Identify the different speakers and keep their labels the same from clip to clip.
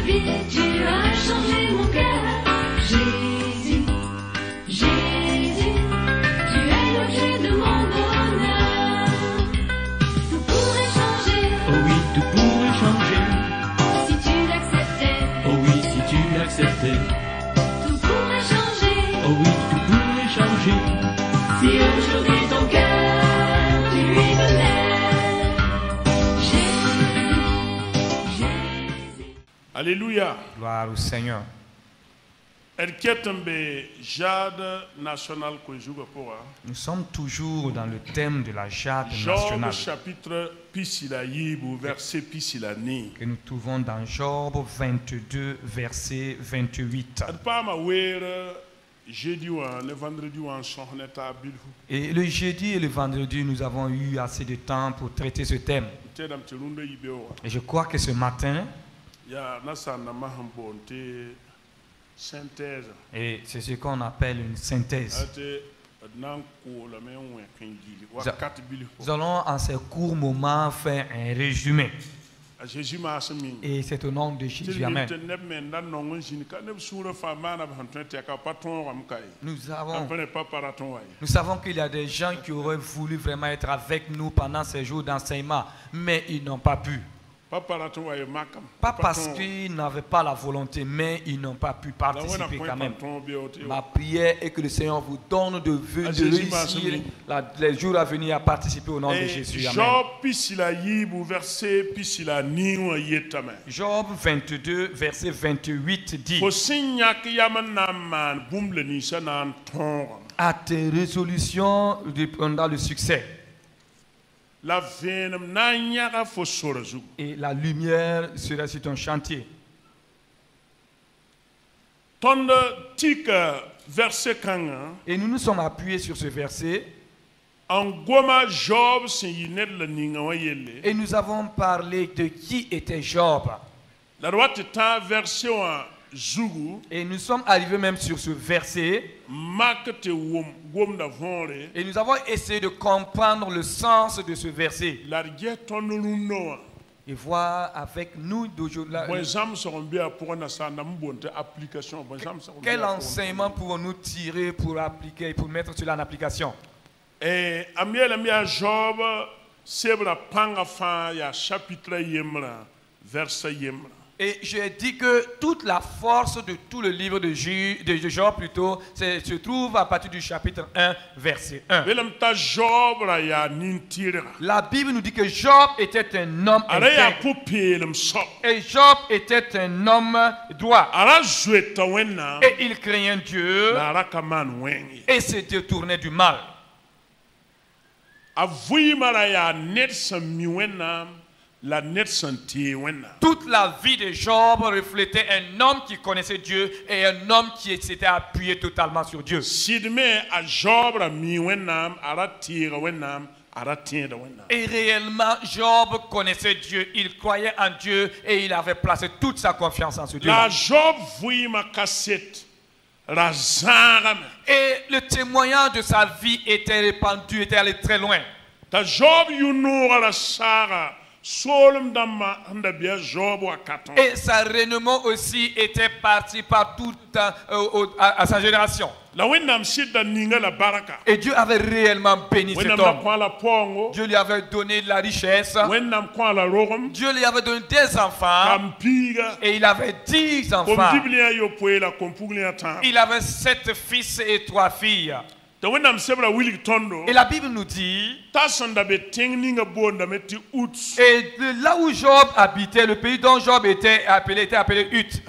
Speaker 1: vie, tu as changé mon cœur. Jésus, Jésus, tu es l'objet de mon bonheur. Tout pourrait changer.
Speaker 2: Oh oui, tout pourrait changer.
Speaker 1: Si tu l'acceptais.
Speaker 2: Oh oui, si tu l'acceptais.
Speaker 1: Tout pourrait changer.
Speaker 2: Oh oui, tout pourrait changer.
Speaker 1: Si aujourd'hui ton cœur, tu lui donnais.
Speaker 3: Alléluia.
Speaker 4: Gloire au Seignor.
Speaker 3: Jade national pour
Speaker 4: Nous sommes toujours dans le thème de la jade
Speaker 3: Job
Speaker 4: nationale
Speaker 3: chapitre Pisilaïb verset Pisilani.
Speaker 4: que nous trouvons dans Job 22, verset 28.
Speaker 3: Jeudi le vendredi
Speaker 4: Et le jeudi et le vendredi, nous avons eu assez de temps pour traiter ce thème. Et je crois que ce matin, et c'est ce qu'on appelle une synthèse. Nous allons en ces courts moments faire un résumé. Et c'est au nom de Jésus. Amen. Nous savons qu'il y a des gens qui auraient voulu vraiment être avec nous pendant ces jours d'enseignement, mais ils n'ont pas pu. Pas parce qu'ils n'avaient pas la volonté, mais ils n'ont pas pu participer quand même. Ma prière est que le Seigneur vous donne de réussir les jours à venir à participer au nom de Jésus. Amen. Job 22, verset 28 dit: à tes résolutions dépendra le succès. Et la lumière sera sur ton chantier. Et nous nous sommes appuyés sur ce verset. Et nous avons parlé de qui était Job. Et nous sommes arrivés même sur ce verset. Et nous avons essayé de comprendre le sens de ce verset. Et voir avec nous d'aujourd'hui. Quel enseignement pouvons-nous tirer pour appliquer, pour mettre cela en application?
Speaker 3: Job,
Speaker 4: et j'ai dit que toute la force de tout le livre de Job plutôt se trouve à partir du chapitre 1, verset 1. La Bible nous dit que Job était un homme intègre. Et Job était un homme droit. Et il craignait Dieu et se détournait du mal. Toute la vie de Job reflétait un homme qui connaissait Dieu et un homme qui s'était appuyé totalement sur Dieu. Et réellement, Job connaissait Dieu, il croyait en Dieu et il avait placé toute sa confiance en ce Dieu. Et le témoignage de sa vie était répandu, était allé très loin. Et sa renommée aussi était partie par toute à sa génération. Et Dieu avait réellement béni cet homme. Dieu lui avait donné de la richesse. Dieu lui avait donné des enfants. Et il avait 10 enfants. Il avait 7 fils et 3 filles. Et la Bible nous dit, et là où Job habitait, le pays dont Job était appelé Uth.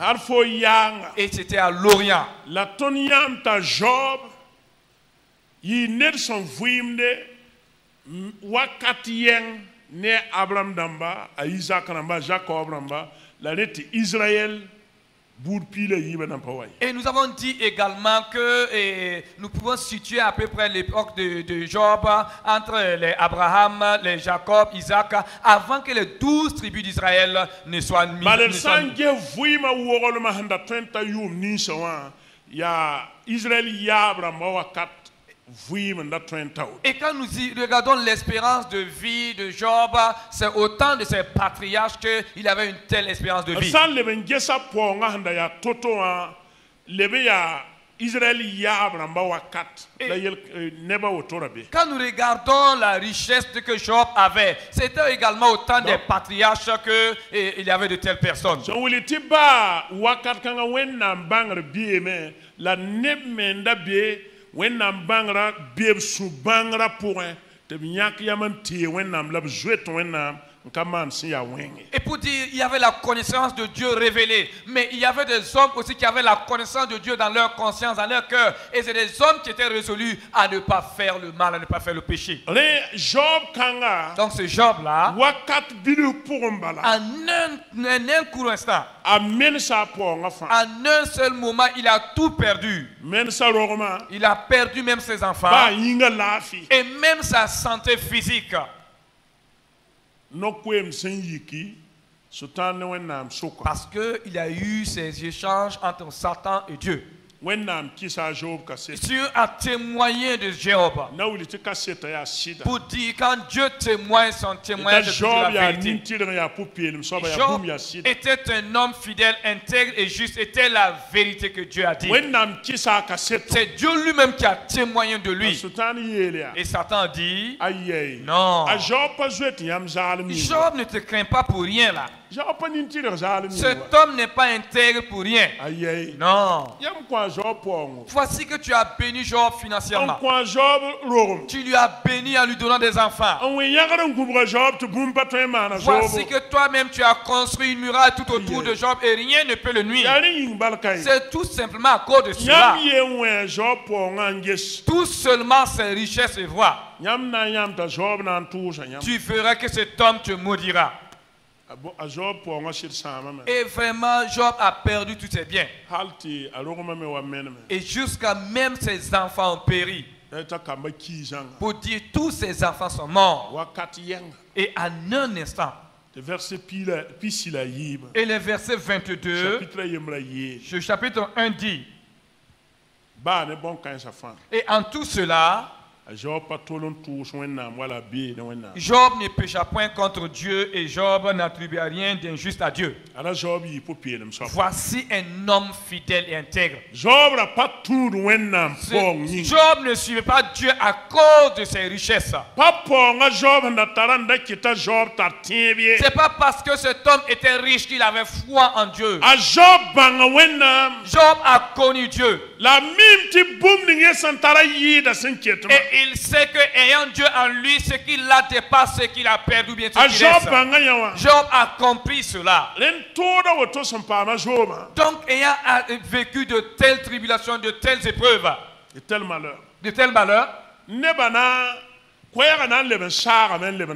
Speaker 4: Et c'était à l'Orient.
Speaker 3: Job, ne Abraham damba, Isaac damba, Jacob damba, la nette Israël.
Speaker 4: Et nous avons dit également que nous pouvons situer à peu près l'époque de Job entre les Abraham, les Jacob, Isaac, avant que les 12 tribus d'Israël ne soient mises. Et quand nous regardons l'espérance de vie de Job, c'est autant de ces patriarches qu'il avait une telle espérance de vie. Quand nous regardons la richesse que Job avait, c'était également autant des patriarches qu'il y avait de telles personnes. Et pour dire, il y avait la connaissance de Dieu révélée, mais il y avait des hommes aussi qui avaient la connaissance de Dieu dans leur conscience, dans leur cœur, et c'est des hommes qui étaient résolus à ne pas faire le mal, à ne pas faire le péché. Donc ce Job-là, en un court instant, en un seul moment, il a tout perdu. Il a perdu même ses enfants et même sa santé physique. Parce qu'il y a eu ces échanges entre Satan et Dieu. Dieu a témoigné de Job pour dire quand Dieu témoigne son témoignage de la vérité. Job était un homme fidèle, intègre et juste, était la vérité que Dieu a dit. C'est Dieu lui-même qui a témoigné de lui. Et Satan dit non, Job ne te craint pas pour rien là. Cet homme n'est pas intègre pour rien. Non. Voici que tu as béni Job financièrement. Tu lui as béni en lui donnant des enfants. Voici que toi-même tu as construit une muraille tout autour de Job et rien ne peut le nuire. C'est tout simplement à cause de cela. Tout seulement ses richesses et voix. Tu feras que cet homme te maudira. Et vraiment, Job a perdu tous ses biens. Et jusqu'à même ses enfants ont péri. Pour dire tous ses enfants sont morts. Et en un instant. Et le verset 22, ce chapitre 1 dit, et en tout cela, Job ne pécha point contre Dieu et Job n'attribua rien d'injuste à Dieu. Voici un homme fidèle et intègre. Job ne suivait pas Dieu à cause de ses richesses. C'est pas parce que cet homme était riche qu'il avait foi en Dieu. Job a connu Dieu. Et il sait que ayant Dieu en lui, ce qu'il a dépasse ce qu'il a perdu, bien sûr qu'il reste. Job a compris cela. Donc ayant vécu de telles tribulations, de telles épreuves, de tels malheurs,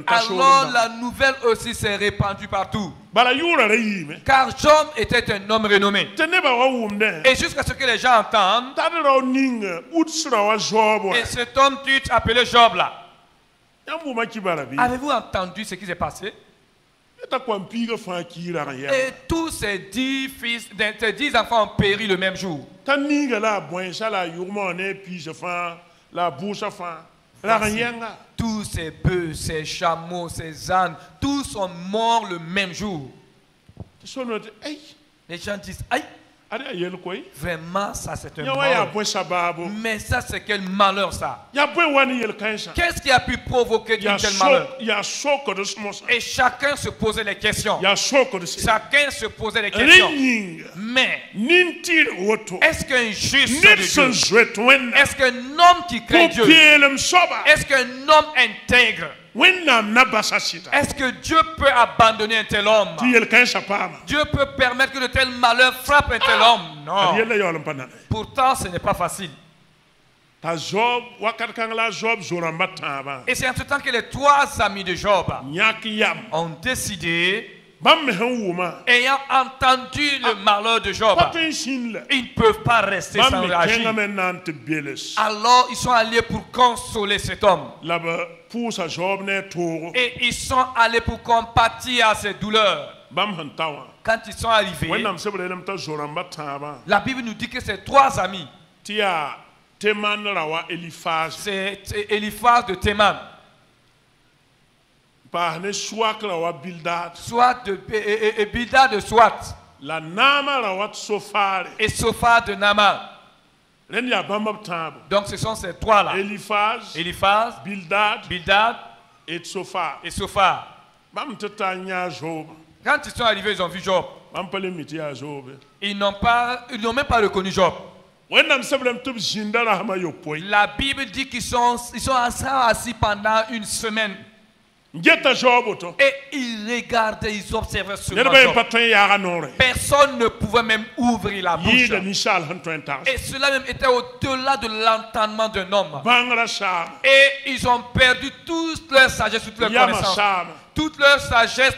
Speaker 4: alors la nouvelle aussi s'est répandue partout. Car Job était un homme renommé. Et jusqu'à ce que les gens entendent, et cet homme appelé Job là, avez-vous entendu ce qui s'est passé? Et tous ces 10 fils, ces 10 enfants ont péri le même jour. Tous ces bœufs, ces chameaux, ces ânes, tous sont morts le même jour. Les gens disent, aïe, vraiment ça c'est un malheur. Mais ça c'est quel malheur ça? Qu'est-ce qui a pu provoquer un tel malheur? Et chacun se posait les questions. Chacun se posait les questions. Mais est-ce qu'un juste de Dieu, est-ce qu'un homme qui craint Dieu, est-ce qu'un homme intègre, est-ce que Dieu peut abandonner un tel homme? Dieu peut permettre que de tels malheurs frappent un tel homme? Non. Pourtant, ce n'est pas facile. Et c'est en ce temps que les 3 amis de Job ont décidé, ayant entendu le malheur de Job, ils ne peuvent pas rester sans réagir. Alors ils sont allés pour consoler cet homme. Et ils sont allés pour compatir à ses douleurs. Quand ils sont arrivés, la Bible nous dit que ces 3 amis,
Speaker 3: Teman rawa Eliphaz.
Speaker 4: C'est Eliphaz de Théman.
Speaker 3: Par ne Swak rawa Bildad.
Speaker 4: Soit de Bildad de Swat.
Speaker 3: La nama rawat Sophar.
Speaker 4: Et Sophar de Naaman.
Speaker 3: Ren ya bambab tabo.
Speaker 4: Donc ce sont ces trois-là.
Speaker 3: Eliphaz,
Speaker 4: Eliphaz,
Speaker 3: Bildad
Speaker 4: Bildad
Speaker 3: et Sophar.
Speaker 4: et Sophar.
Speaker 3: Bam tata nya Job.
Speaker 4: Quand ils sont arrivés, ils ont vu Job.
Speaker 3: Bam pale miti ya Job.
Speaker 4: Ils n'ont même pas reconnu Job.
Speaker 3: Wennam sablem tub jinda rahma yopoy.
Speaker 4: La Bible dit qu'ils sont assis pendant une semaine.
Speaker 3: Ngeta Job oto.
Speaker 4: Et ils regardaient, ils observaient seulement
Speaker 3: Nerba
Speaker 4: Job.
Speaker 3: patron ya ganore.
Speaker 4: Personne ne pouvait même ouvrir la bouche.
Speaker 3: Yida nishal hantoentas.
Speaker 4: Et cela même était au-delà de l'entendement d'un homme.
Speaker 3: Bangra sham.
Speaker 4: Et ils ont perdu toute leur sagesse, toute leur
Speaker 3: Yama
Speaker 4: connaissance.
Speaker 3: sham.
Speaker 4: Toute leur sagesse,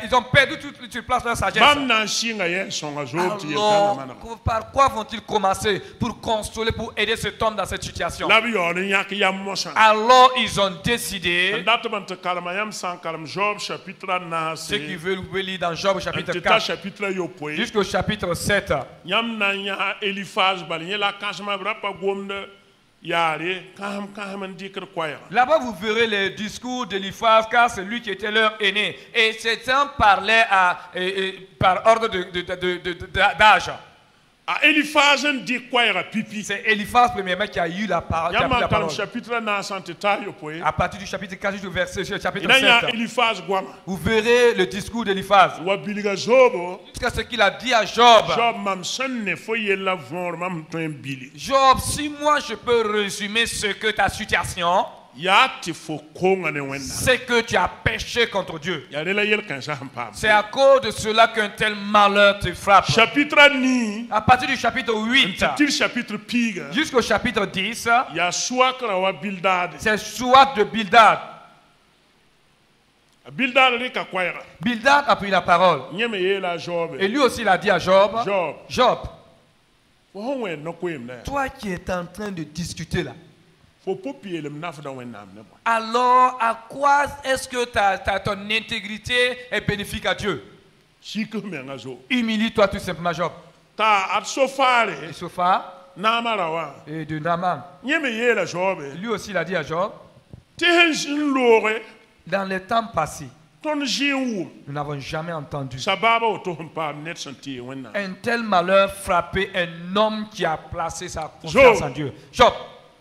Speaker 4: ils ont perdu toute place de leur sagesse.
Speaker 3: Bam nan shinga yen songa Job ti
Speaker 4: Alors,
Speaker 3: yekana.
Speaker 4: par quoi vont-ils commencer pour consoler, pour aider cet homme dans cette situation?
Speaker 3: Labi yone yak yam mosan.
Speaker 4: Alors, ils ont décidé,
Speaker 3: Datman te kalama yam san kalam Job chapitre
Speaker 4: ceux qui
Speaker 3: 9.
Speaker 4: veulent lire dans Job chapitre
Speaker 3: Teta
Speaker 4: 4
Speaker 3: chapitre yopoy.
Speaker 4: jusqu'au chapitre 7.
Speaker 3: Yam nan ya Eliphaz bali la kashma brapa gomde yare kaham dikr kwaya.
Speaker 4: Là-bas, vous verrez les discours d'Eliphaz, car c'est lui qui était leur aîné. Et cet homme parlait par ordre d'âge.
Speaker 3: A Eliphaz di kwaya pipi.
Speaker 4: C'est Eliphaz, premièrement, qui a eu la parole. qui a pris
Speaker 3: Yam
Speaker 4: la
Speaker 3: kalam
Speaker 4: parole.
Speaker 3: chapitre 9 teta yopoy.
Speaker 4: À partir du chapitre 4 jusqu'au verset chapitre
Speaker 3: Ina ya
Speaker 4: 7.
Speaker 3: Eliphaz gwama.
Speaker 4: Vous verrez le discours d'Eliphaz.
Speaker 3: Wa biliga Job.
Speaker 4: Jusqu'à ce qu'il a dit à Job.
Speaker 3: Job mam sonne fo yella vor mam ton bili.
Speaker 4: Job, si moi je peux résumer ce que ta situation,
Speaker 3: Ya ti fo konga ne wenna.
Speaker 4: c'est que tu as péché contre Dieu.
Speaker 3: Ya rela yel kan sa hampa.
Speaker 4: C'est à cause de cela qu'un tel malheur te frappe.
Speaker 3: Chapitre ni.
Speaker 4: À partir du chapitre 8
Speaker 3: Til chapitre piga.
Speaker 4: jusqu'au chapitre 10,
Speaker 3: Ya swakra wa Bildad.
Speaker 4: c'est soit de Bildad.
Speaker 3: Bildad reka kwaya.
Speaker 4: Bildad a pris la parole.
Speaker 3: Nyeme yela Job.
Speaker 4: Et lui aussi il a dit à Job,
Speaker 3: Job.
Speaker 4: Job,
Speaker 3: Fo honwe no kwem na.
Speaker 4: toi qui es en train de discuter là,
Speaker 3: Fo popi le mnaf da wennam ne.
Speaker 4: alors à quoi est-ce que ton intégrité est bénéfique à Dieu?
Speaker 3: Shiko me ngazo.
Speaker 4: Humilie-toi tout simplement, Job.
Speaker 3: Ta at sofare
Speaker 4: Et Sophar
Speaker 3: na marawa.
Speaker 4: et de Naaman.
Speaker 3: Nyeme yela Job.
Speaker 4: Lui aussi il a dit à Job,
Speaker 3: Te hin lore
Speaker 4: dans les temps passés,
Speaker 3: ton jiwu.
Speaker 4: nous n'avons jamais entendu
Speaker 3: Sababa o to humpa net santi wenna.
Speaker 4: un tel malheur frapper un homme qui a placé sa confiance en Dieu. Job,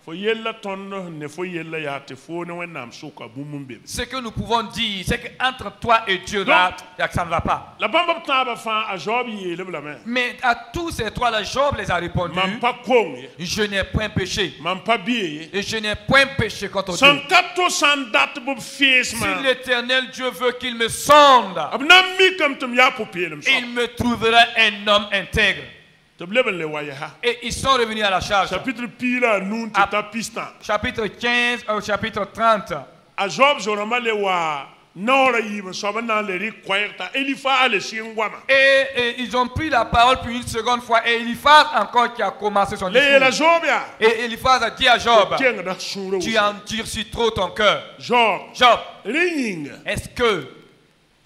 Speaker 3: Fo yella ton ne fo yella ya te fo ne wennam suka bumumbe.
Speaker 4: ce que nous pouvons dire, c'est qu'entre toi et Dieu, là, ça ne va pas.
Speaker 3: La bamba taba fa a Job yele bla men.
Speaker 4: Mais à tous ces trois-là, Job les a répondu,
Speaker 3: Mam pa kong.
Speaker 4: je n'ai point péché.
Speaker 3: Mam pa biye.
Speaker 4: Et je n'ai point péché contre Dieu.
Speaker 3: San kato san dat bu face
Speaker 4: Si
Speaker 3: man.
Speaker 4: l'Éternel Dieu veut qu'il me sonde,
Speaker 3: Abnam mi kam tum ya popelem so.
Speaker 4: il me trouvera un homme intègre.
Speaker 3: Te bleben le waye ha.
Speaker 4: Et ils sont revenus à la charge.
Speaker 3: Chapitre pila nun te ta pistan.
Speaker 4: Chapitre 15 au chapitre 30.
Speaker 3: A Job zorama le wa nora yiben so ba nan le ri kwayta Elifa ale singwama.
Speaker 4: Et ils ont pris la parole pour une seconde fois. Et Eliphaz encore qui a commencé son
Speaker 3: Le la
Speaker 4: discours.
Speaker 3: Job ya.
Speaker 4: Et Eliphaz a dit à Job,
Speaker 3: Tiens da suro.
Speaker 4: tu endurcis trop ton cœur.
Speaker 3: Job.
Speaker 4: Job,
Speaker 3: Ringing.
Speaker 4: est-ce que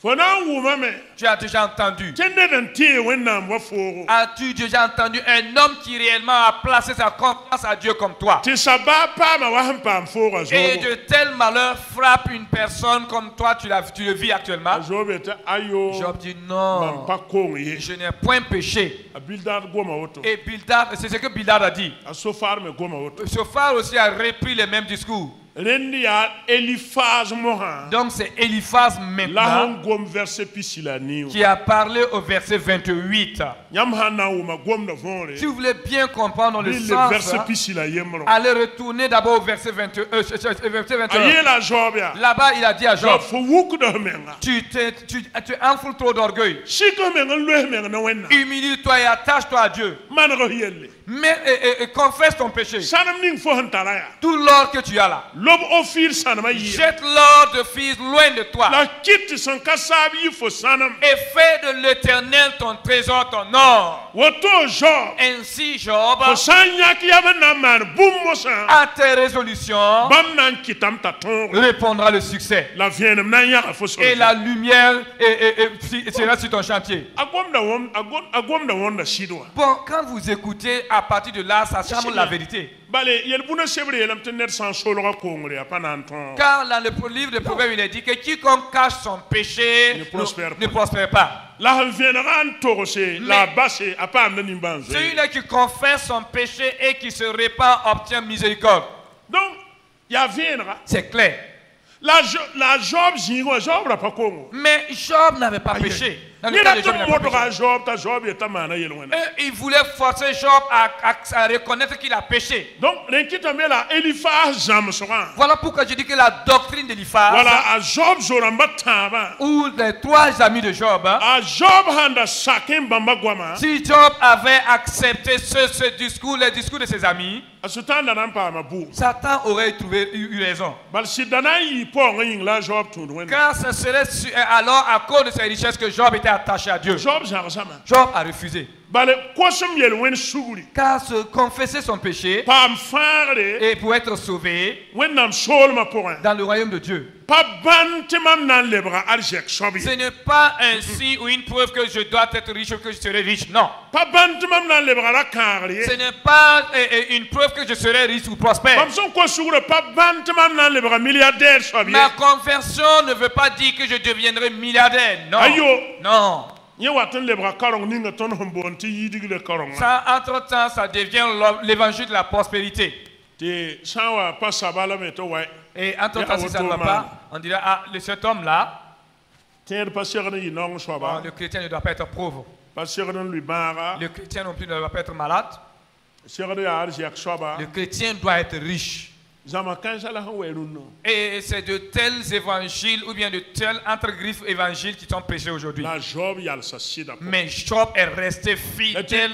Speaker 3: Fona wuma me.
Speaker 4: tu as déjà entendu?
Speaker 3: Tende dan tie wennam wa foro.
Speaker 4: As-tu déjà entendu un homme qui réellement a placé sa confiance à Dieu comme toi?
Speaker 3: Te sababa pa ma wa hampa foro
Speaker 4: Et
Speaker 3: Job.
Speaker 4: de tels malheurs frappent une personne comme toi, tu le vis actuellement.
Speaker 3: Job eta ayo.
Speaker 4: Job dit
Speaker 3: Mam
Speaker 4: non,
Speaker 3: pa kong ye.
Speaker 4: je n'ai point péché.
Speaker 3: Bildad goma oto.
Speaker 4: Et Bildad, c'est ce que Bildad a dit.
Speaker 3: A sofar me goma oto.
Speaker 4: Sophar aussi a repris les mêmes discours.
Speaker 3: Rendi ya Eliphaz moha.
Speaker 4: Donc c'est Eliphaz
Speaker 3: La
Speaker 4: maintenant
Speaker 3: hon gom verse pisila ni.
Speaker 4: qui a parlé au verset 28.
Speaker 3: Nyam hana uma gom na vonre.
Speaker 4: Si vous voulez bien comprendre le
Speaker 3: Le
Speaker 4: sens,
Speaker 3: verse pisila yemro.
Speaker 4: allez retourner d'abord au verset 21.
Speaker 3: Ayela Job ya.
Speaker 4: Là-bas, il a dit à Job,
Speaker 3: Job fo wuk do menga.
Speaker 4: tu enfles trop d'orgueil.
Speaker 3: Shiko menga lo menga na wenna.
Speaker 4: Humilie-toi et attache-toi à Dieu.
Speaker 3: Man ro yelle.
Speaker 4: Mais confesse ton péché.
Speaker 3: Sanam ning fo hantara ya.
Speaker 4: Tout l'or que tu as là,
Speaker 3: lob ofir sanama yi
Speaker 4: Jette-leur de fils loin de toi.
Speaker 3: la kit son kasab yi fo sanam
Speaker 4: Et fais de l'Éternel ton trésor, ton or.
Speaker 3: woto Job
Speaker 4: Ainsi, Job,
Speaker 3: fo sanya ki yabana man bummo san
Speaker 4: à tes résolutions,
Speaker 3: bam nan kitam ta ton
Speaker 4: répondra le succès.
Speaker 3: la vienem nan ya fo so
Speaker 4: Et la lumière sera sur ton chantier.
Speaker 3: agom da wonda shidwa
Speaker 4: Bon, quand vous écoutez, à partir de là, ça change la vérité.
Speaker 3: bale yel buna sebre yelam tener san solo ka kongre apanan ton
Speaker 4: Car dans le livre de Proverbes, il est dit que quiconque cache son péché ne prospère pas.
Speaker 3: la viendra en torose la basse apa amna nimbanzo
Speaker 4: Celui-là qui confesse son péché et qui se répand obtient miséricorde.
Speaker 3: donc ya viendra
Speaker 4: C'est clair.
Speaker 3: la Job jingo Job ra pa kongo
Speaker 4: Mais Job n'avait pas péché. Dans le
Speaker 3: ni
Speaker 4: cas
Speaker 3: la
Speaker 4: de Job, il n'avait pas péché.
Speaker 3: to Job ta Job eta mana yelwana
Speaker 4: Il voulait forcer Job à reconnaître qu'il a péché.
Speaker 3: donc renkita mela Eliphaz jam soran
Speaker 4: Voilà pourquoi je dis que la doctrine d'Eliphaz,
Speaker 3: voilà a Job zoramba taba
Speaker 4: ou les trois amis de Job,
Speaker 3: a Job handa sakin bamba gwama
Speaker 4: si Job avait accepté ce discours, les discours de ses amis,
Speaker 3: asutanda nan pa mabu
Speaker 4: Satan aurait eu raison.
Speaker 3: bal sidana yi po ngin la Job tun wen
Speaker 4: Car ce serait alors à cause de ses richesses que Job était attaché à Dieu.
Speaker 3: Job jarsama
Speaker 4: Job a refusé.
Speaker 3: bale kosum yel wen suguri
Speaker 4: Car se confesser son péché
Speaker 3: pam farde
Speaker 4: et pour être sauvé
Speaker 3: wen nam sol ma point
Speaker 4: dans le royaume de Dieu.
Speaker 3: pa bantemam nan lebra arjek sobi
Speaker 4: Ce n'est pas un signe ou une preuve que je dois être riche ou que je serai riche. Non.
Speaker 3: pa bantemam nan lebra la karli
Speaker 4: Ce n'est pas une preuve que je serai riche ou prospère.
Speaker 3: pam son ko sugure pa bantemam nan lebra milliardaire sobi
Speaker 4: Ma conversion ne veut pas dire que je deviendrai milliardaire. Non.
Speaker 3: Ayo.
Speaker 4: Non.
Speaker 3: nye watan lebra karong ninga ton hombonti yidigile karong
Speaker 4: Ça, entre-temps, ça devient l'évangile de la prospérité.
Speaker 3: te sawa pa sabala meto wa
Speaker 4: Et entre-temps, si ça ne va pas, on dira, ah, cet homme-là,
Speaker 3: ter pa serna yi nong
Speaker 4: bon,
Speaker 3: soba
Speaker 4: le chrétien ne doit pas être pauvre.
Speaker 3: pa serna lui bara
Speaker 4: Le chrétien non plus ne doit pas être malade.
Speaker 3: serna ya arjek soba
Speaker 4: Le chrétien doit être riche.
Speaker 3: zama kansala ha werunno
Speaker 4: Et c'est de tels évangiles ou bien de tels entre-griffes évangiles qui sont prêchés aujourd'hui.
Speaker 3: la Job yal sa sida
Speaker 4: Mais Job est resté fidèle,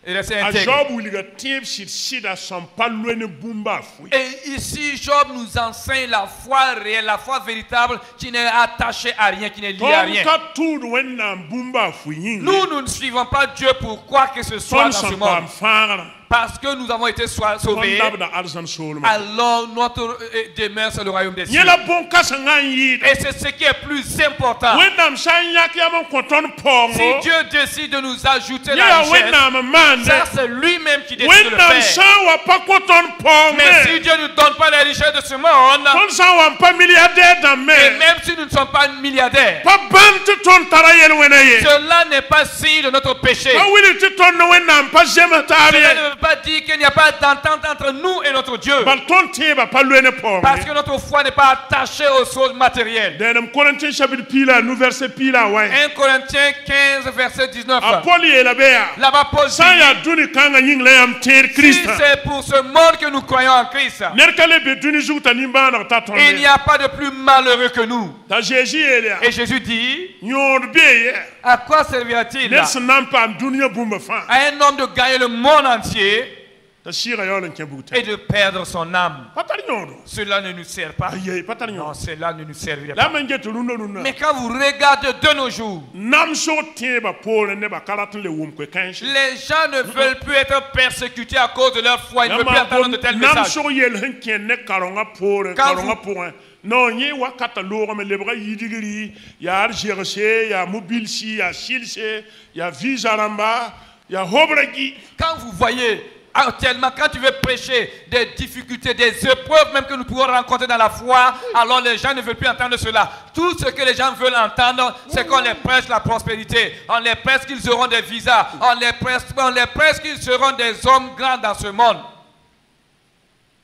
Speaker 4: est resté
Speaker 3: a
Speaker 4: intègre.
Speaker 3: Job wiliga tip sit sida son pas loin bumba fui
Speaker 4: Et ici, Job nous enseigne la foi réelle, la foi véritable qui n'est attachée à rien, qui n'est liée à rien.
Speaker 3: ka tout wen nam bumba fui
Speaker 4: Nous ne suivons pas Dieu pour quoi que ce soit dans ce
Speaker 3: son
Speaker 4: monde.
Speaker 3: pam fara
Speaker 4: Parce que nous avons été sauvés,
Speaker 3: dabda arsan solma
Speaker 4: alors notre demeure c'est le royaume des cieux.
Speaker 3: nyela bon kasangan yida
Speaker 4: Et c'est ce qui est plus important.
Speaker 3: wen nam sanya ki amon konton pongo
Speaker 4: Si Dieu décide de nous ajouter la
Speaker 3: ya wen
Speaker 4: richesse,
Speaker 3: nam mande
Speaker 4: ça c'est lui-même qui décide de
Speaker 3: wen
Speaker 4: le
Speaker 3: nam
Speaker 4: faire.
Speaker 3: sawa pa konton pongo
Speaker 4: Mais si Dieu ne nous donne pas les richesses de ce monde,
Speaker 3: ton sawa pa milliardaire
Speaker 4: et
Speaker 3: damme
Speaker 4: même si nous ne sommes pas milliardaires,
Speaker 3: pa bant ton tarayel wenaye
Speaker 4: cela n'est pas signe de notre péché.
Speaker 3: pa wili ti ton no wen nam pa jematari
Speaker 4: Cela ne veut pas dire qu'il n'y a pas d'entente entre nous et notre Dieu.
Speaker 3: bal ton tiba pa loine pongo
Speaker 4: Parce que notre foi n'est pas attachée aux choses matérielles.
Speaker 3: Dans Corinthiens chapitre pila, nous verset pila, ouais.
Speaker 4: 1 Corinthiens 15, verset 19.
Speaker 3: Apoli et la béa.
Speaker 4: Là-bas, Paul dit,
Speaker 3: Sans ya duni kanga nying le am ter
Speaker 4: si
Speaker 3: Christ.
Speaker 4: c'est pour ce monde que nous croyons en Christ,
Speaker 3: Nerkale be duni zuta nimba na ta ton.
Speaker 4: il n'y a pas de plus malheureux que nous.
Speaker 3: Ta Jésus elia.
Speaker 4: Et Jésus dit,
Speaker 3: Nyon be.
Speaker 4: à quoi servira-t-il
Speaker 3: Nes nam pa dunia bumba fa.
Speaker 4: à un homme de gagner le monde entier
Speaker 3: Ta sira yo len kebuta.
Speaker 4: et de perdre son âme?
Speaker 3: Patal nyondo.
Speaker 4: Cela ne nous sert pas.
Speaker 3: Aye patal
Speaker 4: Non,
Speaker 3: nyondo.
Speaker 4: cela ne nous servira
Speaker 3: La
Speaker 4: pas.
Speaker 3: mangetu rundo runda.
Speaker 4: Mais quand vous regardez de nos jours,
Speaker 3: Nam so tiba pole ne ba karatin le wum ko kanshi.
Speaker 4: les gens ne veulent plus être persécutés à cause de leur foi. Ils ne veulent plus entendre de tels
Speaker 3: Nam
Speaker 4: messages.
Speaker 3: so yel hen ken ne karonga pole
Speaker 4: Quand
Speaker 3: karonga point. Non, nye wakata loro me lebra yidigiri ya arjerse ya mobilsi ya silse ya visaramba ya hobragi.
Speaker 4: Quand vous voyez actuellement, quand tu veux prêcher des difficultés, des épreuves même que nous pouvons rencontrer dans la foi, alors les gens ne veulent plus entendre cela. Tout ce que les gens veulent entendre, c'est qu'on les prêche la prospérité. On les prêche qu'ils auront des visas. On les prêche qu'ils seront des hommes grands dans ce monde.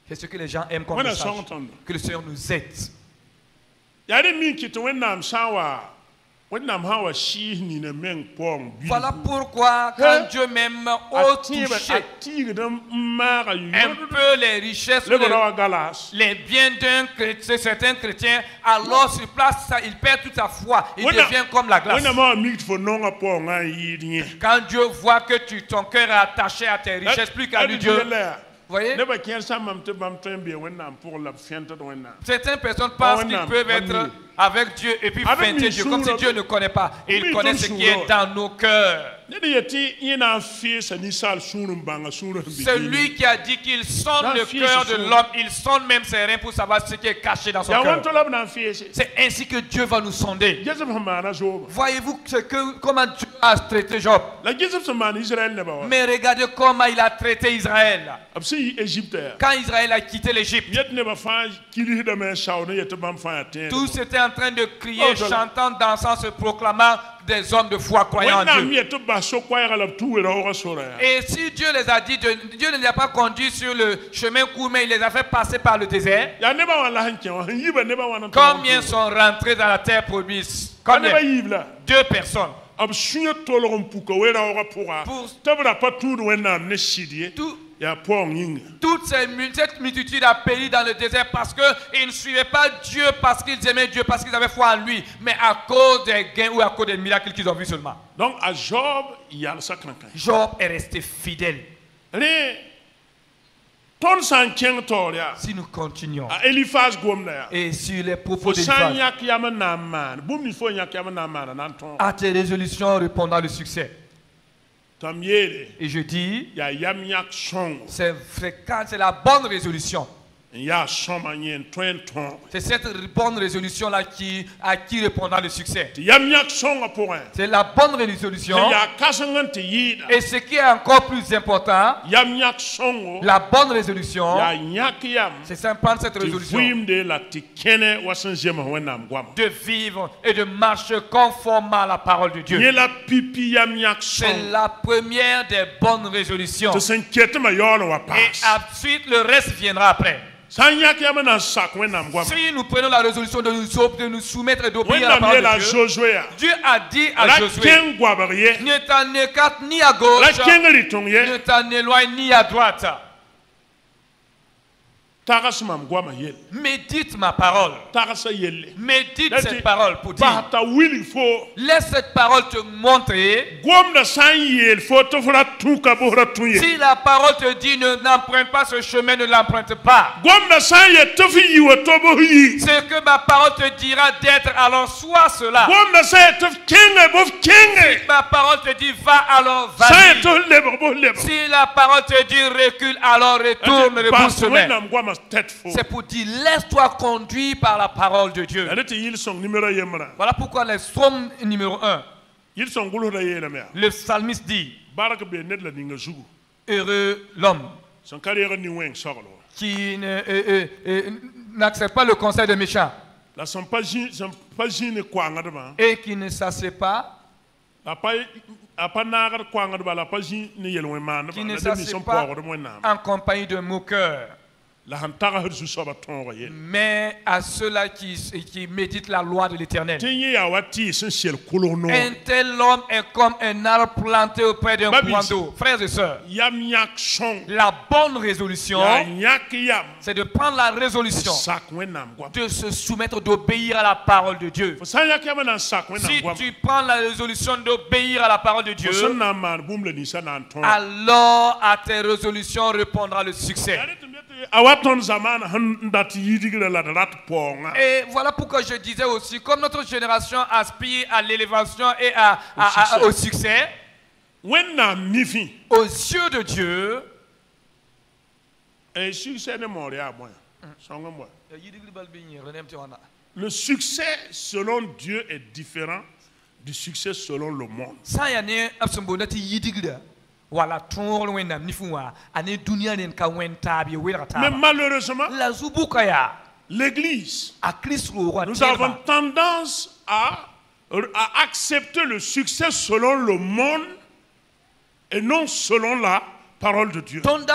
Speaker 4: C'est ce que les gens aiment comme
Speaker 3: Voilà,
Speaker 4: message.
Speaker 3: sans entendre.
Speaker 4: Que le Seigneur nous aide.
Speaker 3: Yari min kito wennam sawa wennam hawa shi ni ne men pong bi.
Speaker 4: Voilà pourquoi quand Dieu même au toucher
Speaker 3: Atire dam mara
Speaker 4: un peu les richesses,
Speaker 3: le bora galas.
Speaker 4: les biens d'un chrétien, certains chrétiens, alors sur place, ça, il perd toute sa foi. Il devient comme la glace.
Speaker 3: Wennam ma mit fo nonga pong an yidnie.
Speaker 4: Quand Dieu voit que ton cœur est attaché à tes richesses plus qu'à lui, Dieu, voyez? Certaines personnes pensent qu'ils peuvent être avec Dieu et puis feinter Dieu, comme si Dieu ne connaît pas. Et il connaît ce qui est dans nos cœurs. Celui qui a dit qu'il sonde le cœur de l'homme, il sonde même ses reins pour savoir ce qui est caché dans son cœur. C'est ainsi que Dieu va nous sonder. Voyez-vous comment Dieu a traité Job? Mais regardez comment il a traité Israël. Quand Israël a quitté l'Égypte, tous étaient en train de crier, chantant, dansant, se proclamant des hommes de foi croyant en Dieu. Et si Dieu les a dit, Dieu ne les a pas conduits sur le chemin court, mais il les a fait passer par le désert. Combien sont rentrés dans la terre promise? Combien? 2 personnes. Toute cette multitude a péri dans le désert parce qu'ils ne suivaient pas Dieu, parce qu'ils aimaient Dieu, parce qu'ils avaient foi en lui, mais à cause des gains ou à cause des miracles qu'ils ont vus seulement.
Speaker 3: Donc à Job, il y a ça.
Speaker 4: Job est resté fidèle. Si nous continuons et sur les propos d'Eliphaz, à tes résolutions répondant le succès. Et je dis, c'est fréquent, c'est la bonne résolution. C'est cette bonne résolution-là qui répondra le succès. C'est la bonne résolution. Et ce qui est encore plus important, la bonne résolution, c'est simplement cette résolution de vivre et de marcher conformément à la parole de Dieu. C'est la première des bonnes résolutions. Et ensuite, le reste viendra après. Si nous prenons la résolution de nous soumettre et d'obéir à la parole de Dieu, Dieu a dit à Josué, ne t'en écarte ni à gauche, ne t'en éloigne ni à droite. Médite ma parole. Médite cette parole pour dire. Laisse cette parole te montrer. Si la parole te dit n'emprunte pas ce chemin, ne l'emprunte pas. Ce que ma parole te dira d'être, alors sois cela. Si ma parole te dit va, alors vas-y. Si la parole te dit recule, alors retourne le bon chemin. C'est pour dire, laisse-toi conduire par la parole de Dieu. Voilà pourquoi le psaume numéro 1, le psalmiste dit, heureux l'homme qui n'accepte pas le conseil des méchants et qui ne s'assied pas, en compagnie de moqueurs, mais à ceux-là qui méditent la loi de l'Éternel. Un tel homme est comme un arbre planté auprès d'un courant d'eau. Frères et sœurs, la bonne résolution, c'est de prendre la résolution de se soumettre, d'obéir à la parole de Dieu. Si tu prends la résolution d'obéir à la parole de Dieu, alors à tes résolutions répondra le succès. Et voilà pourquoi je disais aussi, comme notre génération aspire à l'élévation et au succès, aux yeux de Dieu,
Speaker 3: le succès selon Dieu est différent du succès selon le monde. Mais malheureusement, l'Église, nous avons tendance à accepter le succès selon le monde et non selon la parole de Dieu. Un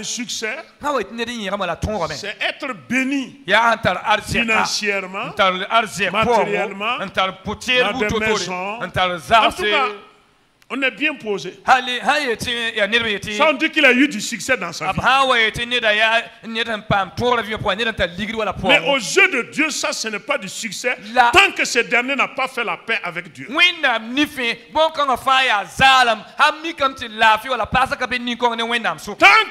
Speaker 3: succès, c'est être béni financièrement, matériellement, dans des maisons. En tout cas, On est bien posé.
Speaker 4: Hali ya nirba
Speaker 3: Ça, on dit qu'il a eu du succès dans sa vie. Mais aux yeux de Dieu, ça, ce n'est pas du succès. Tant que ce dernier n'a pas fait la paix avec Dieu. Tant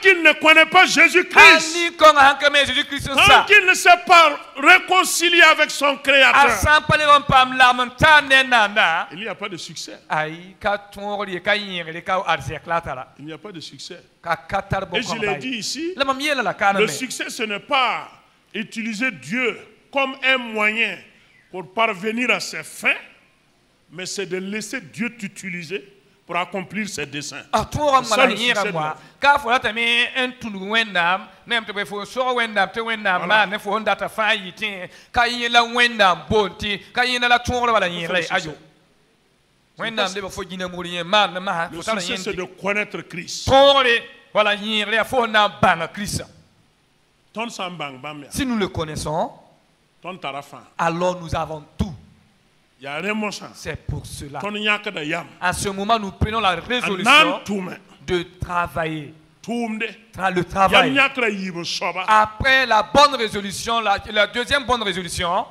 Speaker 3: qu'il ne connaît pas Jésus-Christ, tant qu'il ne s'est pas réconcilié avec son Créateur, il n'y a pas de succès. Il n'y a pas de succès. Et je l'ai dit ici, le succès, ce n'est pas utiliser Dieu comme un moyen pour parvenir à ses fins, mais c'est de laisser Dieu t'utiliser pour accomplir ses desseins. Le succès, c'est de connaître Christ.
Speaker 4: Si nous le connaissons, alors nous avons tout. C'est pour cela. À ce moment, nous prenons la résolution de travailler. Le travail. Après la bonne résolution, la deuxième bonne résolution,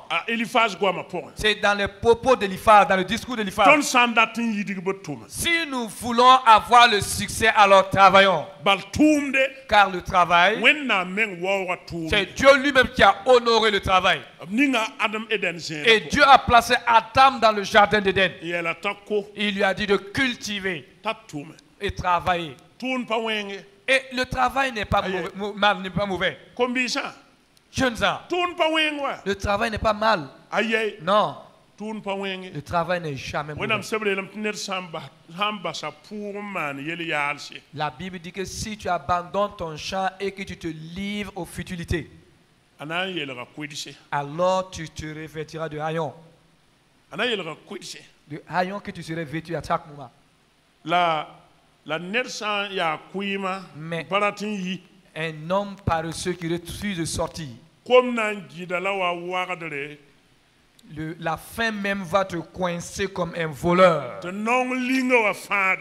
Speaker 4: c'est dans les propos d'Eliphaz, dans le discours d'Eliphaz. Si nous voulons avoir le succès, alors travaillons. Car le travail, c'est Dieu lui-même qui a honoré le travail. Et Dieu a placé Adam dans le jardin d'Éden. Il lui a dit de cultiver et travailler. Et le travail n'est pas mauvais. Jeunes gens, le travail n'est pas mal. Non. Le travail n'est jamais mauvais. La Bible dit que si tu abandonnes ton champ et que tu te livres aux futilités, alors tu te revêtiras de haillons. De haillons que tu serais vêtu à chaque moment. Mais un homme paresseux qui refuse de sortir, la faim même va te coincer comme un voleur.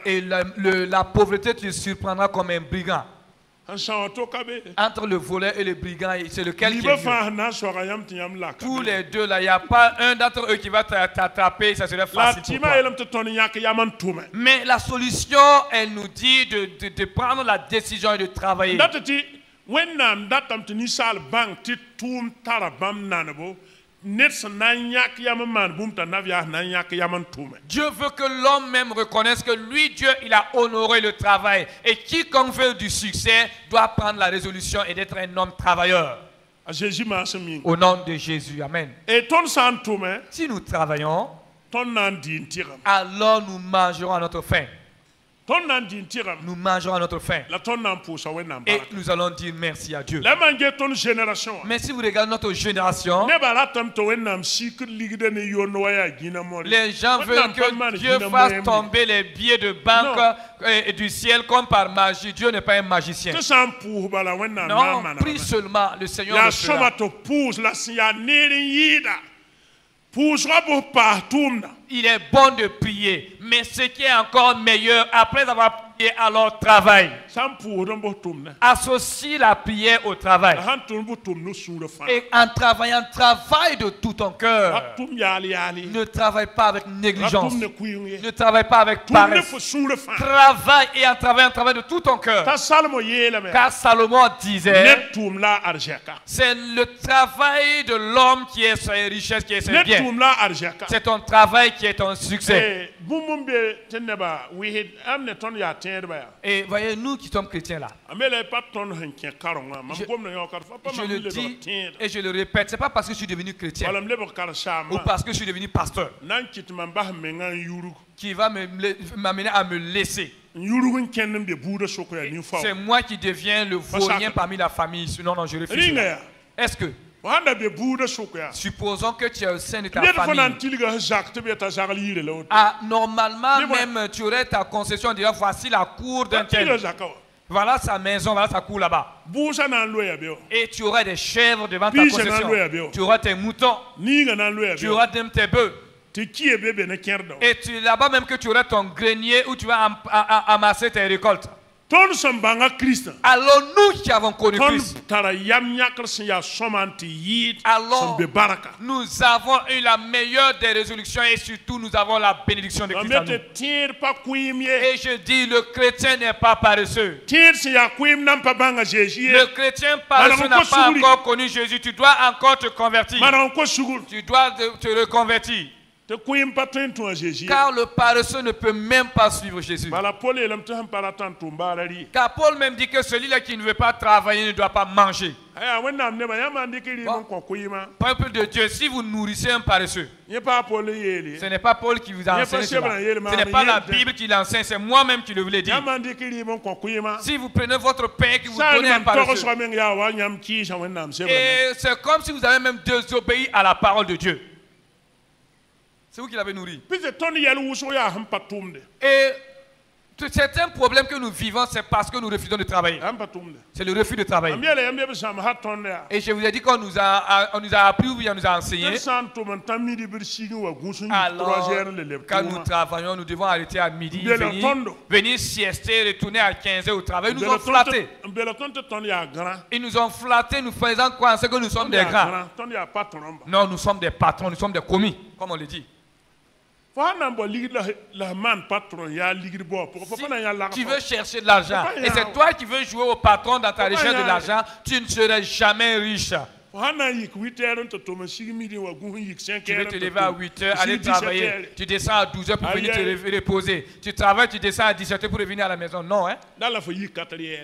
Speaker 4: Et la pauvreté te surprendra comme un brigand. Entre le voleur et le brigand, c'est lequel qui est mieux? Tous les deux là, il n'y a pas un d'entre eux qui va t'attraper, ça serait facile pour toi. Mais la solution, elle nous dit de prendre la décision et de travailler. Dieu veut que l'homme même reconnaisse que lui, Dieu, il a honoré le travail. Et quiconque veut du succès doit prendre la résolution et d'être un homme travailleur. Au nom de Jésus, amen. Si nous travaillons, alors nous mangerons à notre faim. Nous mangerons à notre faim. Et nous allons dire merci à Dieu. Mais si vous regardez notre génération, les gens veulent que Dieu fasse tomber les billets de banque et du ciel comme par magie. Dieu n'est pas un magicien. Non, prie seulement, le Seigneur le fera. Il est bon de prier, mais ce qui est encore meilleur, après avoir prié, alors travaille. Associe la prière au travail. Et en travaillant, travaille de tout ton cœur. Ne travaille pas avec négligence. Ne travaille pas avec paresse. Travaille et en travaillant, travaille de tout ton cœur. Car Salomon disait, c'est le travail de l'homme qui est ses richesses, qui est ses biens. C'est ton travail qui est ton succès. Et voyez, nous qui sommes chrétiens là, je le dis et je le répète, c'est pas parce que je suis devenu chrétien ou parce que je suis devenu pasteur qui va m'amener à me laisser. C'est moi qui deviens le vaurien parmi la famille. Sinon, non, je refuse. Est-ce que supposons que tu es au sein de ta famille. Normalement, même tu aurais ta concession, dire voici la cour d'un tel. Voilà sa maison, voilà sa cour là-bas. Et tu aurais des chèvres devant ta concession. Tu auras tes moutons. Tu auras tes bœufs. Et tu là-bas même que tu aurais ton grenier où tu vas amasser tes récoltes. Alors nous qui avons connu Christ, alors nous avons eu la meilleure des résolutions et surtout nous avons la bénédiction de Christ en nous. Et je dis, le chrétien n'est pas paresseux. Le chrétien paresseux n'a pas encore connu Jésus. Tu dois encore te convertir. Tu dois te reconvertir. Car le paresseux ne peut même pas suivre Jésus. Car Paul même dit que celui-là qui ne veut pas travailler ne doit pas manger. Peuple de Dieu, si vous nourrissez un paresseux, ce n'est pas Paul qui vous a enseigné cela. Ce n'est pas la Bible qui l'enseigne, c'est moi-même qui le voulais dire. Si vous prenez votre pain et que vous donnez un paresseux, et c'est comme si vous avez même désobéi à la parole de Dieu. C'est vous qui l'avez nourri. Et certains problèmes que nous vivons, c'est parce que nous refusons de travailler. C'est le refus de travailler. Et je vous ai dit qu'on nous a appris ou bien on nous a enseigné. Alors, quand nous travaillons, nous devons arrêter à midi, venir siester, retourner à 15h au travail. Ils nous ont flattés. Ils nous ont flattés, nous faisant croire que nous sommes des grands. Non, nous sommes des patrons, nous sommes des commis, comme on le dit. Si tu veux chercher de l'argent et c'est toi qui veux jouer au patron dans ta recherche de l'argent, tu ne seras jamais riche. Tu veux te lever à 8h, aller travailler. Tu descends à 12h pour venir te reposer. Tu travailles, tu descends à 17h pour revenir à la maison. Non, hein?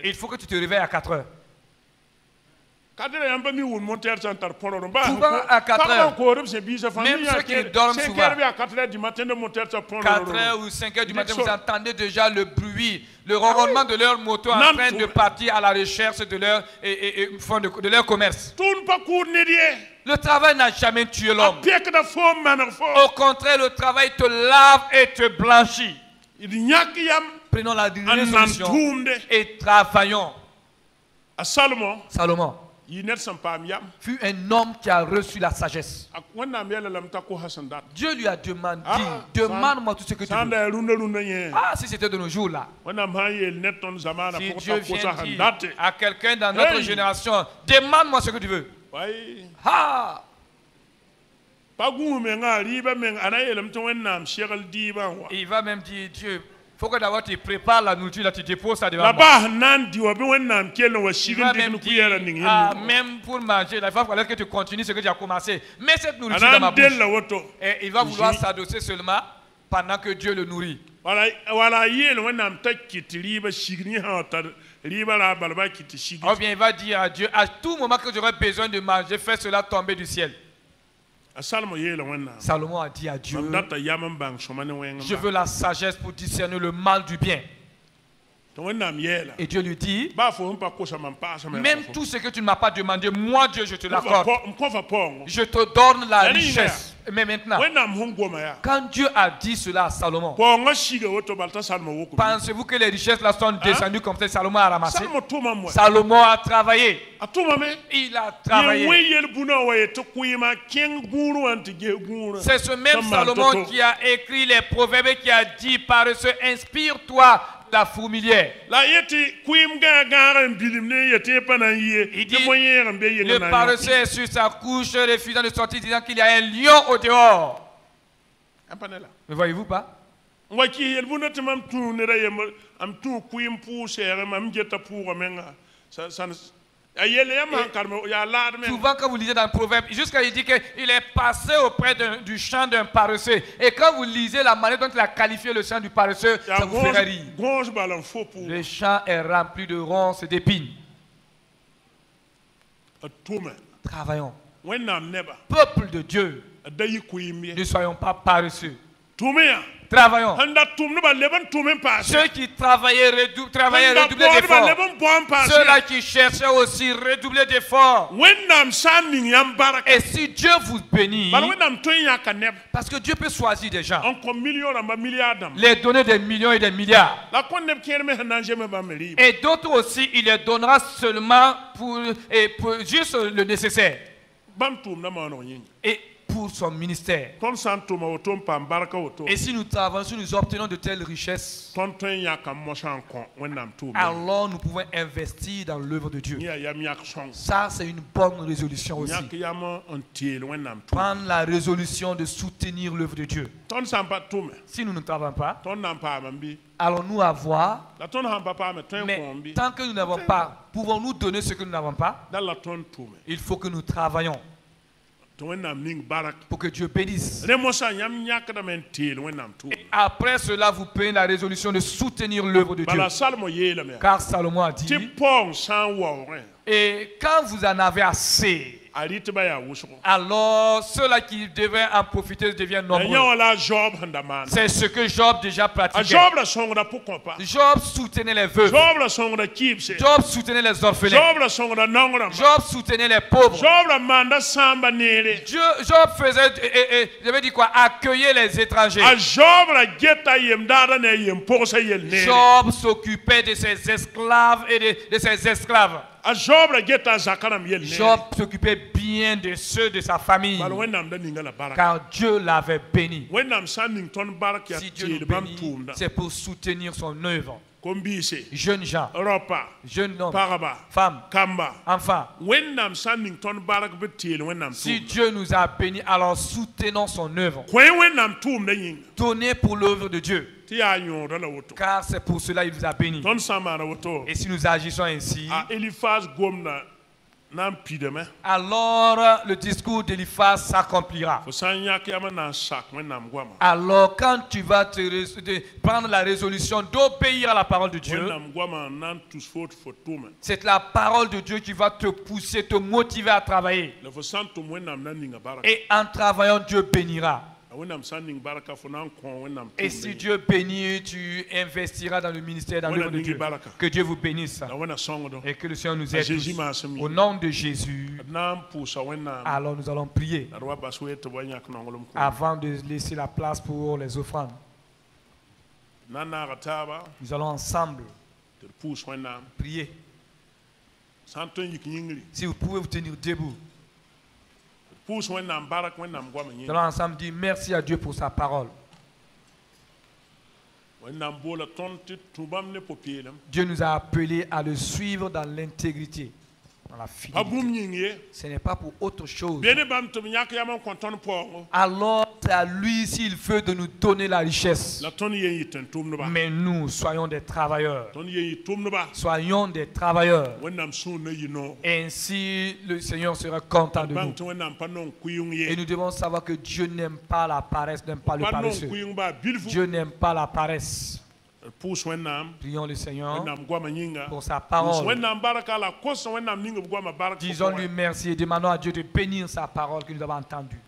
Speaker 4: Il faut que tu te réveilles à 4h. Souvent à 4h, même ceux qui dorment souvent, 4h ou 5h du matin, vous entendez déjà le bruit, le ronronnement de leur moto en train de partir à la recherche de leur commerce. Le travail n'a jamais tué l'homme. Au contraire, le travail te lave et te blanchit. Prenons la résolution et travaillons. Salomon fut un homme qui a reçu la sagesse. Dieu lui a demandé, demande-moi tout ce que tu veux. Ah, si c'était de nos jours là. Si Dieu vient dire à quelqu'un dans notre génération, demande-moi ce que tu veux. Ah. Il va même dire, Dieu, il faut que d'abord tu prépares la nourriture, là tu déposes ça devant moi. Il va même dire, même pour manger, il va falloir que tu continues ce que tu as commencé. Mets cette nourriture dans ma bouche. Et il va vouloir s'adosser seulement pendant que Dieu le nourrit. Ou bien il va dire à Dieu, à tout moment que j'aurai besoin de manger, fais cela tomber du ciel. Salomon a dit à Dieu, je veux la sagesse pour discerner le mal du bien. Et Dieu lui dit, même tout ce que tu ne m'as pas demandé, moi Dieu, je te l'accorde. Je te donne la richesse. Mais maintenant, quand Dieu a dit cela à Salomon, pensez-vous que les richesses là sont descendues comme ça, Salomon a ramassé? Salomon a travaillé. Il a travaillé. C'est ce même Salomon qui a écrit les proverbes et qui a dit, paresseux, inspire-toi la fourmilière. Il dit, le paresseux est sur sa couche, refusant de sortir, disant qu'il y a un lion au dehors. Ne voyez-vous pas? Souvent quand vous lisez dans le proverbe, jusqu'à il dit qu'il est passé auprès du champ d'un paresseux. Et quand vous lisez la manière dont il a qualifié le champ du paresseux, ça vous fait rire. Le champ est rempli de ronces et d'épines. Travaillons. Peuple de Dieu, ne soyons pas paresseux. Travaillons. Ceux qui travaillaient redoubler d'efforts. Ceux-là qui cherchaient aussi redoubler d'efforts. Et si Dieu vous bénit, parce que Dieu peut choisir des gens, les donner des millions et des milliards. Et d'autres aussi, il les donnera seulement pour juste le nécessaire. Et pour son ministère. Et si nous travaillons, si nous obtenons de telles richesses, alors nous pouvons investir dans l'œuvre de Dieu. Ça, c'est une bonne résolution aussi. Prendre la résolution de soutenir l'œuvre de Dieu. Si nous ne travaillons pas, allons-nous avoir, mais tant que nous n'avons pas, pouvons-nous donner ce que nous n'avons pas? Il faut que nous travaillons pour que Dieu bénisse. Et après cela, vous prenez la résolution de soutenir l'œuvre de Dieu. Car Salomon a dit, et quand vous en avez assez, alors ceux-là qui devaient en profiter deviennent nombreux. C'est ce que Job déjà pratiquait. Job soutenait les veuves. Job soutenait les orphelins. Job soutenait les pauvres. Job faisait, je veux dire quoi, accueillir les étrangers. Job s'occupait de ses esclaves et de ses esclaves. Job s'occupait bien de ceux de sa famille, car Dieu l'avait béni. Si Dieu nous bénit, c'est pour soutenir son œuvre. Jeunes gens, jeunes hommes, femmes, enfants. Si Dieu nous a bénis, alors soutenons son œuvre. Donnez pour l'œuvre de Dieu. Car c'est pour cela qu'il nous a bénis. Et si nous agissons ainsi, alors le discours d'Eliphaz s'accomplira. Alors quand tu vas prendre la résolution d'obéir à la parole de Dieu, c'est la parole de Dieu qui va te pousser, te motiver à travailler. Et en travaillant, Dieu bénira. Et si Dieu bénit, tu investiras dans le ministère, dans l'œuvre de Dieu. Que Dieu vous bénisse. Et que le Seigneur nous aide tous. Au nom de Jésus, alors nous allons prier avant de laisser la place pour les offrandes. Nous allons ensemble prier. Si vous pouvez vous tenir debout. Nous allons ensemble dire merci à Dieu pour sa parole. Dieu nous a appelés à le suivre dans l'intégrité, dans la fidélité. Ce n'est pas pour autre chose. Alors c'est à lui s'il veut de nous donner la richesse. Mais nous, soyons des travailleurs. Soyons des travailleurs. Ainsi, le Seigneur sera content de nous. Et nous devons savoir que Dieu n'aime pas la paresse, n'aime pas le paresseux. Dieu n'aime pas la paresse. Prions le Seigneur pour sa parole. Disons-lui merci et demandons à Dieu de bénir sa parole que nous avons entendue.